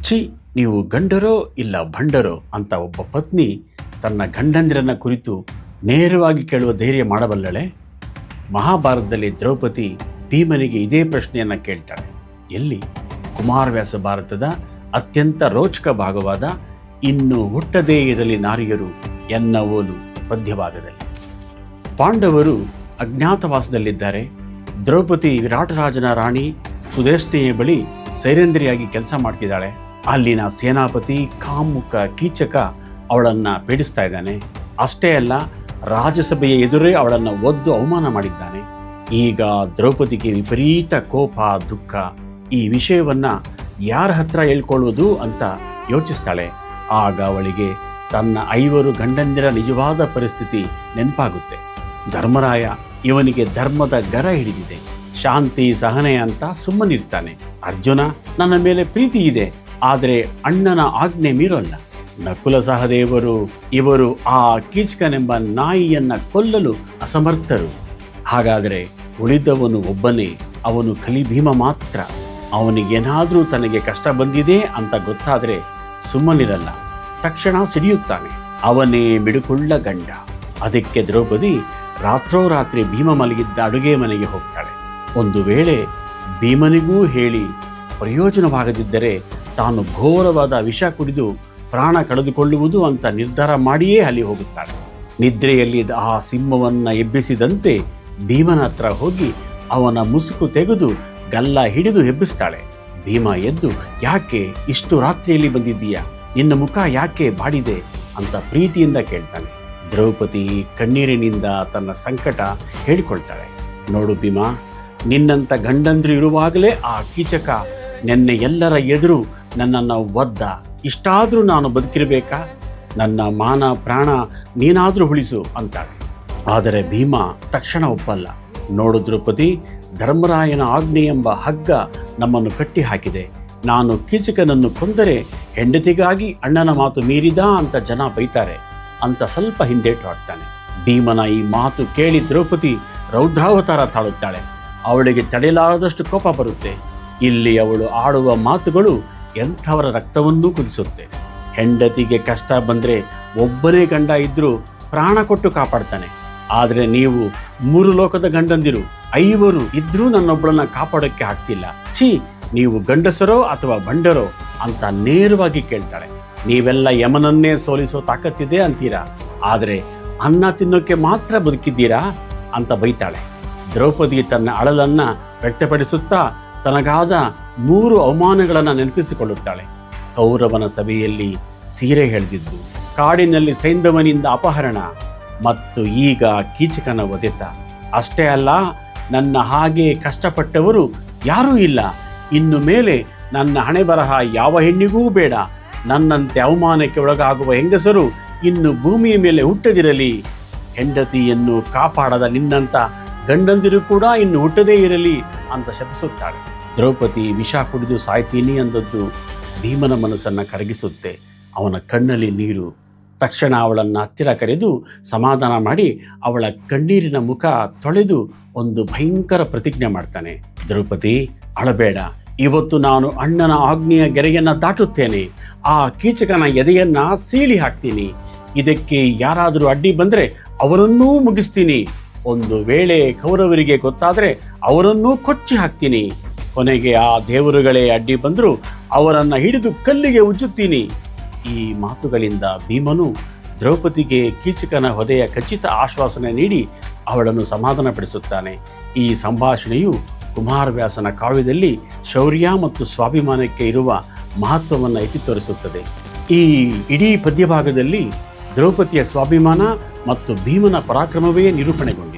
ಛೀ, ನೀವು ಗಂಡರೋ ಇಲ್ಲ ಭಂಡರೋ ಅಂತ ಒಬ್ಬ ಪತ್ನಿ ತನ್ನ ಗಂಡಂದಿರನ್ನ ಕುರಿತು ನೇರವಾಗಿ ಕೇಳುವ ಧೈರ್ಯ ಮಾಡಬಲ್ಲಳೆ? ಮಹಾಭಾರತದಲ್ಲಿ ದ್ರೌಪದಿ ಭೀಮನಿಗೆ ಇದೇ ಪ್ರಶ್ನೆಯನ್ನು ಕೇಳ್ತಾಳೆ. ಎಲ್ಲಿ? ಕುಮಾರವ್ಯಾಸ ಭಾರತದ ಅತ್ಯಂತ ರೋಚಕ ಭಾಗವಾದ ಇನ್ನು ಹುಟ್ಟದೇ ಇರಲಿ ನಾರಿಯರು ಎನ್ನ ಓಲು ಪದ್ಯಭಾಗದಲ್ಲಿ. ಪಾಂಡವರು ಅಜ್ಞಾತವಾಸದಲ್ಲಿದ್ದಾರೆ. ದ್ರೌಪದಿ ವಿರಾಟರಾಜನ ರಾಣಿ ಸುದೇಶ್ನೆಯ ಬಳಿ ಸೈರಂದ್ರಿಯಾಗಿ ಕೆಲಸ ಮಾಡ್ತಿದ್ದಾಳೆ. ಅಲ್ಲಿನ ಸೇನಾಪತಿ ಕಾಮುಕ ಕೀಚಕ ಅವಳನ್ನು ಪೀಡಿಸ್ತಾ ಇದ್ದಾನೆ. ಅಷ್ಟೇ ಅಲ್ಲ, ರಾಜಸಭೆಯ ಎದುರೇ ಅವಳನ್ನು ಒದ್ದು ಅವಮಾನ ಮಾಡಿದ್ದಾನೆ. ಈಗ ದ್ರೌಪದಿಗೆ ವಿಪರೀತ ಕೋಪ, ದುಃಖ. ಈ ವಿಷಯವನ್ನ ಯಾರ ಹತ್ರ ಹೇಳ್ಕೊಳ್ಳುವುದು ಅಂತ ಯೋಚಿಸ್ತಾಳೆ. ಆಗ ಅವಳಿಗೆ ತನ್ನ 5 ಗಂಡಂದಿರ ನಿಜವಾದ ಪರಿಸ್ಥಿತಿ ನೆನಪಾಗುತ್ತೆ. ಧರ್ಮರಾಯ ಇವನಿಗೆ ಧರ್ಮದ ಗರ ಹಿಡಿದಿದೆ, ಶಾಂತಿ ಸಹನೆ ಅಂತ ಸುಮ್ಮನಿರ್ತಾನೆ. ಅರ್ಜುನ ನನ್ನ ಮೇಲೆ ಪ್ರೀತಿ ಇದೆ, ಆದರೆ ಅಣ್ಣನ ಆಜ್ಞೆ ಮೀರೋಲ್ಲ. ನಕುಲ ಸಹದೇವರು ಇವರು ಆ ಕೀಚಕನೆಂಬ ನಾಯಿಯನ್ನ ಕೊಲ್ಲಲು ಅಸಮರ್ಥರು. ಹಾಗಾದರೆ ಉಳಿದವನು ಒಬ್ಬನೇ, ಅವನು ಕಲಿಭೀಮ ಮಾತ್ರ. ಅವನಿಗೇನಾದರೂ ತನಗೆ ಕಷ್ಟ ಬಂದಿದೆ ಅಂತ ಗೊತ್ತಾದರೆ ಸುಮ್ಮನಿರಲ್ಲ, ತಕ್ಷಣ ಸಿಡಿಯುತ್ತಾನೆ. ಅವನೇ ಮಿಡುಕುಳ್ಳ ಗಂಡ. ಅದಕ್ಕೆ ದ್ರೌಪದಿ ರಾತ್ರೋರಾತ್ರಿ ಭೀಮ ಮಲಗಿದ್ದ ಅಡುಗೆ ಮನೆಗೆ ಹೋಗ್ತಾಳೆ. ಒಂದು ವೇಳೆ ಭೀಮನಿಗೂ ಹೇಳಿ ಪ್ರಯೋಜನವಾಗದಿದ್ದರೆ ತಾನು ಘೋರವಾದ ವಿಷ ಕುಡಿದು ಪ್ರಾಣ ಕಳೆದುಕೊಳ್ಳುವುದು ಅಂತ ನಿರ್ಧಾರ ಮಾಡಿಯೇ ಅಲ್ಲಿ ಹೋಗುತ್ತಾಳೆ. ನಿದ್ರೆಯಲ್ಲಿ ಆ ಸಿಂಹವನ್ನು ಎಬ್ಬಿಸಿದಂತೆ ಭೀಮನ ಹತ್ರ ಹೋಗಿ ಅವನ ಮುಸುಕು ತೆಗೆದು ಗಲ್ಲ ಹಿಡಿದು ಎಬ್ಬಿಸ್ತಾಳೆ. ಭೀಮ ಎದ್ದು, ಯಾಕೆ ಇಷ್ಟು ರಾತ್ರಿಯಲ್ಲಿ ಬಂದಿದ್ದೀಯಾ? ನಿನ್ನ ಮುಖ ಯಾಕೆ ಬಾಡಿದೆ ಅಂತ ಪ್ರೀತಿಯಿಂದ ಕೇಳ್ತಾನೆ. ದ್ರೌಪದಿ ಕಣ್ಣೀರಿನಿಂದ ತನ್ನ ಸಂಕಟ ಹೇಳಿಕೊಳ್ತಾಳೆ. ನೋಡು ಭೀಮ, ನಿನ್ನಂಥ ಗಂಡಂದ್ರು ಇರುವಾಗಲೇ ಆ ಕೀಚಕ ನೆನ್ನೆ ಎಲ್ಲರ ಎದುರು ನನ್ನನ್ನು ಒದ್ದ. ಇಷ್ಟಾದರೂ ನಾನು ಬದುಕಿರಬೇಕಾ? ನನ್ನ ಮಾನ ಪ್ರಾಣ ನೀನಾದರೂ ಉಳಿಸು ಅಂತಾಳೆ. ಆದರೆ ಭೀಮ ತಕ್ಷಣ ಒಪ್ಪಲ್ಲ. ನೋಡು ದ್ರೌಪದಿ, ಧರ್ಮರಾಯನ ಆಜ್ಞೆ ಎಂಬ ಹಗ್ಗ ನಮ್ಮನ್ನು ಕಟ್ಟಿ ಹಾಕಿದೆ. ನಾನು ಕೀಚಕನನ್ನು ಕೊಂದರೆ ಹೆಂಡತಿಗಾಗಿ ಅಣ್ಣನ ಮಾತು ಮೀರಿದ ಅಂತ ಜನ ಬೈತಾರೆ ಅಂತ ಸ್ವಲ್ಪ ಹಿಂದೇಟು ಹಾಕ್ತಾನೆ. ಭೀಮನ ಈ ಮಾತು ಕೇಳಿ ದ್ರೌಪದಿ ರೌದ್ರಾವತಾರ ತಾಳುತ್ತಾಳೆ. ಅವಳಿಗೆ ತಡೆಯಲಾರದಷ್ಟು ಕೋಪ ಬರುತ್ತೆ. ಇಲ್ಲಿ ಅವಳು ಆಡುವ ಮಾತುಗಳು ಎಂಥವರ ರಕ್ತವನ್ನೂ ಕುದಿಸುತ್ತೆ. ಹೆಂಡತಿಗೆ ಕಷ್ಟ ಬಂದರೆ ಒಬ್ಬನೇ ಗಂಡ ಇದ್ದರೂ ಪ್ರಾಣ ಕೊಟ್ಟು ಕಾಪಾಡ್ತಾನೆ. ಆದರೆ ನೀವು 3 ಲೋಕದ ಗಂಡಂದಿರು 5 ಇದ್ರೂ ನನ್ನೊಬ್ಬಳನ್ನ ಕಾಪಾಡೋಕ್ಕೆ ಆಗ್ತಿಲ್ಲ. ಛೀ, ನೀವು ಗಂಡಸರೋ ಅಥವಾ ಭಂಡರೋ ಅಂತ ನೇರವಾಗಿ ಕೇಳ್ತಾಳೆ. ನೀವೆಲ್ಲ ಯಮನನ್ನೇ ಸೋಲಿಸೋ ತಾಕತ್ತಿದೆ ಅಂತೀರಾ, ಆದರೆ ಅನ್ನ ತಿನ್ನೋಕ್ಕೆ ಮಾತ್ರ ಬದುಕಿದ್ದೀರಾ ಅಂತ ಬೈತಾಳೆ. ದ್ರೌಪದಿ ತನ್ನ ಅಳಲನ್ನ ವ್ಯಕ್ತಪಡಿಸುತ್ತಾ ತನಗಾದ 3 ಅವಮಾನಗಳನ್ನು ನೆನಪಿಸಿಕೊಳ್ಳುತ್ತಾಳೆ. ಕೌರವನ ಸಭೆಯಲ್ಲಿ ಸೀರೆ ಎಳೆದಿದ್ದು, ಕಾಡಿನಲ್ಲಿ ಸೈಂಧವನಿಂದ ಅಪಹರಣ, ಮತ್ತು ಈಗ ಕೀಚಕನ ಒದೆತ. ಅಷ್ಟೇ ಅಲ್ಲ, ನನ್ನ ಹಾಗೆ ಕಷ್ಟಪಟ್ಟವರು ಯಾರೂ ಇಲ್ಲ. ಇನ್ನು ಮೇಲೆ ನನ್ನ ಹಣೆ ಬರಹ ಯಾವ ಹೆಣ್ಣಿಗೂ ಬೇಡ. ನನ್ನಂತೆ ಅವಮಾನಕ್ಕೆ ಒಳಗಾಗುವ ಹೆಂಗಸರು ಇನ್ನು ಭೂಮಿಯ ಮೇಲೆ ಹುಟ್ಟದಿರಲಿ. ಹೆಂಡತಿಯನ್ನು ಕಾಪಾಡದ ನಿನ್ನಂಥ ಗಂಡಂದಿರು ಕೂಡ ಇನ್ನು ಹುಟ್ಟದೇ ಇರಲಿ ಅಂತ ಶಪಿಸುತ್ತಾಳೆ. ದ್ರೌಪದಿ ವಿಷ ಕುಡಿದು ಸಾಯ್ತೀನಿ ಅಂದದ್ದು ಭೀಮನ ಮನಸ್ಸನ್ನು ಕರಗಿಸುತ್ತೆ. ಅವನ ಕಣ್ಣಲ್ಲಿ ನೀರು. ತಕ್ಷಣ ಅವಳನ್ನು ಹತ್ತಿರ ಕರೆದು ಸಮಾಧಾನ ಮಾಡಿ ಅವಳ ಕಣ್ಣೀರಿನ ಮುಖ ತೊಳೆದು ಒಂದು ಭಯಂಕರ ಪ್ರತಿಜ್ಞೆ ಮಾಡ್ತಾನೆ. ದ್ರೌಪದಿ, ಅಳಬೇಡ. ಇವತ್ತು ನಾನು ಅಣ್ಣನ ಆಜ್ಞೆಯ ಗೆರೆಯನ್ನು ದಾಟುತ್ತೇನೆ. ಆ ಕೀಚಕನ ಎದೆಯನ್ನ ಸೀಳಿ ಹಾಕ್ತೀನಿ. ಇದಕ್ಕೆ ಯಾರಾದರೂ ಅಡ್ಡಿ ಬಂದರೆ ಅವರನ್ನೂ ಮುಗಿಸ್ತೀನಿ. ಒಂದು ವೇಳೆ ಕೌರವರಿಗೆ ಗೊತ್ತಾದರೆ ಅವರನ್ನೂ ಕೊಚ್ಚಿ ಹಾಕ್ತೀನಿ. ಕೊನೆಗೆ ಆ ದೇವರುಗಳೇ ಅಡ್ಡಿ ಬಂದರೂ ಅವರನ್ನು ಹಿಡಿದು ಕಲ್ಲಿಗೆ ಉಜ್ಜುತ್ತೀನಿ. ಈ ಮಾತುಗಳಿಂದ ಭೀಮನು ದ್ರೌಪದಿಗೆ ಕೀಚಕನ ಹೊದೆಯ ಖಚಿತ ಆಶ್ವಾಸನೆ ನೀಡಿ ಅವಳನ್ನು ಸಮಾಧಾನಪಡಿಸುತ್ತಾನೆ. ಈ ಸಂಭಾಷಣೆಯು ಕುಮಾರವ್ಯಾಸನ ಕಾವ್ಯದಲ್ಲಿ ಶೌರ್ಯ ಮತ್ತು ಸ್ವಾಭಿಮಾನಕ್ಕೆ ಇರುವ ಮಹತ್ವವನ್ನು ಎತ್ತಿ ತೋರಿಸುತ್ತದೆ. ಈ ಇಡೀ ಪದ್ಯಭಾಗದಲ್ಲಿ ದ್ರೌಪದಿಯ ಸ್ವಾಭಿಮಾನ ಮತ್ತು ಭೀಮನ ಪರಾಕ್ರಮವೇ ನಿರೂಪಣೆಗೊಂಡಿದೆ.